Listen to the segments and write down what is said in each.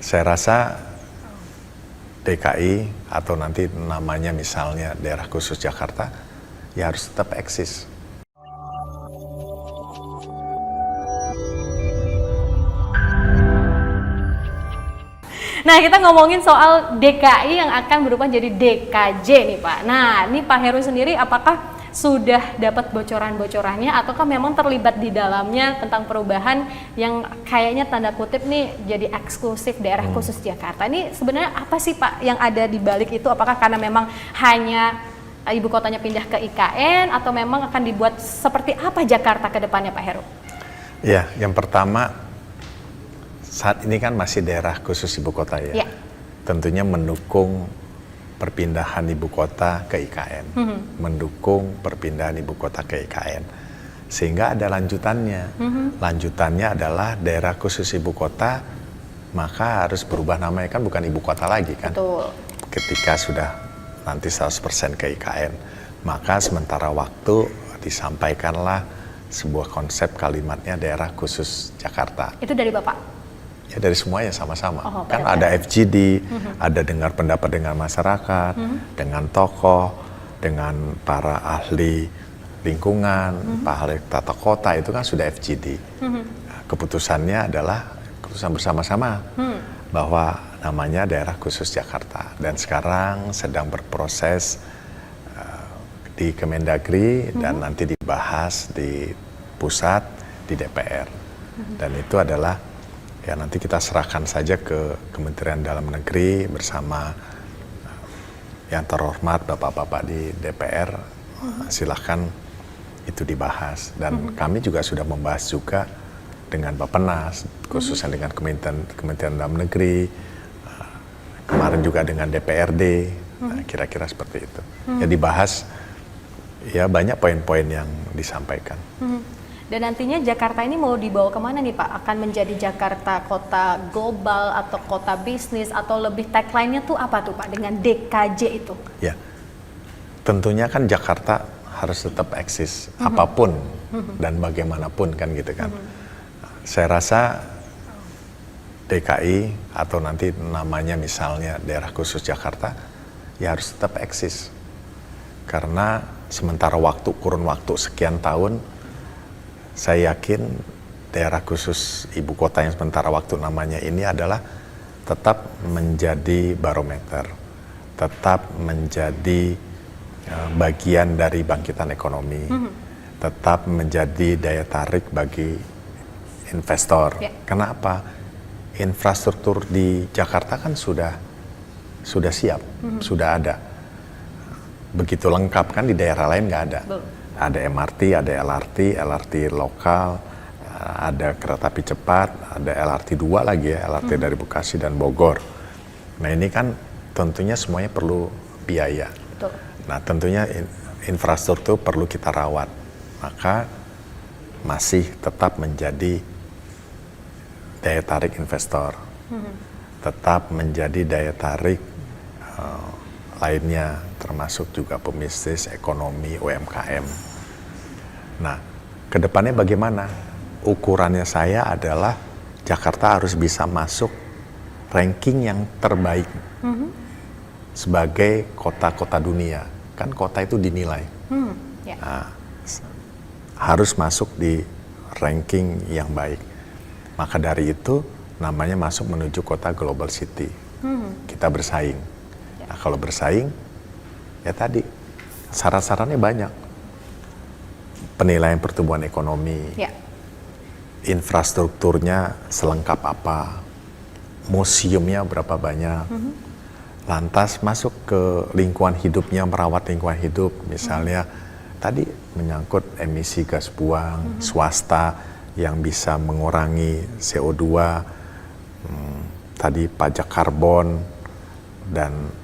Saya rasa DKI atau nanti namanya misalnya daerah khusus Jakarta, ya harus tetap eksis. Nah, kita ngomongin soal DKI yang akan berubah jadi DKJ nih Pak. Nah, ini Pak Heru sendiri apakah sudah dapat bocoran-bocorannya ataukah memang terlibat di dalamnya tentang perubahan yang kayaknya tanda kutip nih jadi eksklusif daerah khusus Jakarta? Ini sebenarnya apa sih Pak yang ada di balik itu? Apakah karena memang hanya ibu kotanya pindah ke IKN atau memang akan dibuat seperti apa Jakarta ke depannya Pak Heru? Ya, yang pertama saat ini kan masih daerah khusus ibu kota ya. Tentunya mendukung perpindahan ibu kota ke IKN, mendukung perpindahan ibu kota ke IKN, sehingga ada lanjutannya. Lanjutannya adalah daerah khusus ibu kota, maka harus berubah namanya, kan bukan ibu kota lagi kan. Betul. Ketika sudah nanti 100% ke IKN, maka sementara waktu disampaikanlah sebuah konsep kalimatnya daerah khusus Jakarta. Itu dari Bapak? Ya dari semuanya sama-sama. Oh, kan ada FGD, ada dengar pendapat dengan masyarakat, dengan tokoh, dengan para ahli lingkungan, para ahli tata kota, itu kan sudah FGD. Nah, keputusannya adalah keputusan bersama-sama bahwa namanya daerah khusus Jakarta. Dan sekarang sedang berproses di Kemendagri dan nanti dibahas di pusat, di DPR. Dan itu adalah ya nanti kita serahkan saja ke Kementerian Dalam Negeri bersama yang terhormat Bapak-Bapak di DPR. Silahkan itu dibahas. Dan kami juga sudah membahas juga dengan Bappenas, khususnya dengan Kementerian Dalam Negeri, kemarin juga dengan DPRD, kira-kira seperti itu. Ya dibahas, ya banyak poin-poin yang disampaikan. Dan nantinya Jakarta ini mau dibawa kemana nih Pak? Akan menjadi Jakarta kota global atau kota bisnis atau lebih tagline-nya tuh apa tuh Pak dengan DKJ itu? Ya, tentunya kan Jakarta harus tetap eksis apapun dan bagaimanapun kan gitu kan. Saya rasa DKI atau nanti namanya misalnya daerah khusus Jakarta, ya harus tetap eksis. Karena sementara waktu, kurun waktu sekian tahun, saya yakin daerah khusus ibu kota yang sementara waktu namanya ini adalah tetap menjadi barometer, tetap menjadi bagian dari bangkitan ekonomi, tetap menjadi daya tarik bagi investor. Kenapa? Infrastruktur di Jakarta kan sudah siap, sudah ada. Begitu lengkap kan di daerah lain nggak ada. Ada MRT, ada LRT lokal, ada kereta api cepat, ada LRT 2 lagi ya, LRT dari Bekasi dan Bogor. Nah ini kan tentunya semuanya perlu biaya. Betul. Nah tentunya infrastruktur perlu kita rawat, maka masih tetap menjadi daya tarik investor, tetap menjadi daya tarik lainnya, termasuk juga pebisnis, ekonomi, UMKM. Nah, kedepannya bagaimana? Ukurannya saya adalah Jakarta harus bisa masuk ranking yang terbaik sebagai kota-kota dunia. Kan kota itu dinilai. Nah, harus masuk di ranking yang baik. Maka dari itu namanya masuk menuju kota global city. Kita bersaing. Nah, kalau bersaing, ya tadi syarat-syaratnya banyak. Penilaian pertumbuhan ekonomi, infrastrukturnya selengkap apa, museumnya berapa banyak, lantas masuk ke lingkungan hidupnya, merawat lingkungan hidup, misalnya tadi menyangkut emisi gas buang, swasta yang bisa mengurangi CO2, tadi pajak karbon, dan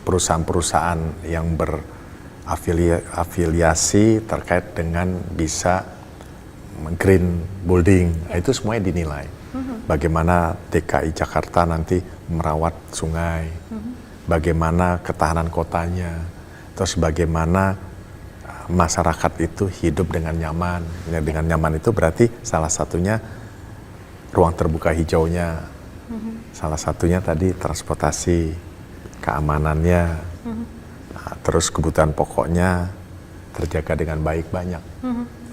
perusahaan-perusahaan yang berafiliasi terkait dengan bisa green building, itu semuanya dinilai. Bagaimana DKI Jakarta nanti merawat sungai, bagaimana ketahanan kotanya, terus bagaimana masyarakat itu hidup dengan nyaman. Dengan nyaman itu berarti salah satunya ruang terbuka hijaunya Salah satunya tadi transportasi, keamanannya, nah, terus kebutuhan pokoknya terjaga dengan baik banyak.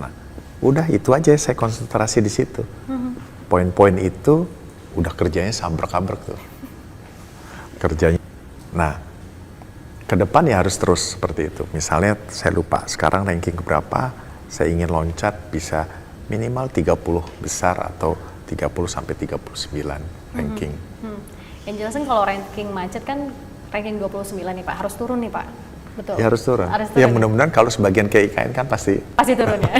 Nah, udah itu aja saya konsentrasi di situ. Poin-poin itu udah kerjanya sabrek-abrek tuh. Kerjanya. Nah, ke depan ya harus terus seperti itu. Misalnya saya lupa sekarang ranking berapa, saya ingin loncat bisa minimal 30 besar atau 30 sampai 39 ranking. Yang jelas kan kalau ranking macet kan ranking 29 nih Pak, harus turun nih Pak. Betul. Ya harus turun. Harus Ya turun. mudah-mudahan kalau sebagian ke IKN kan pasti Pasti turun ya.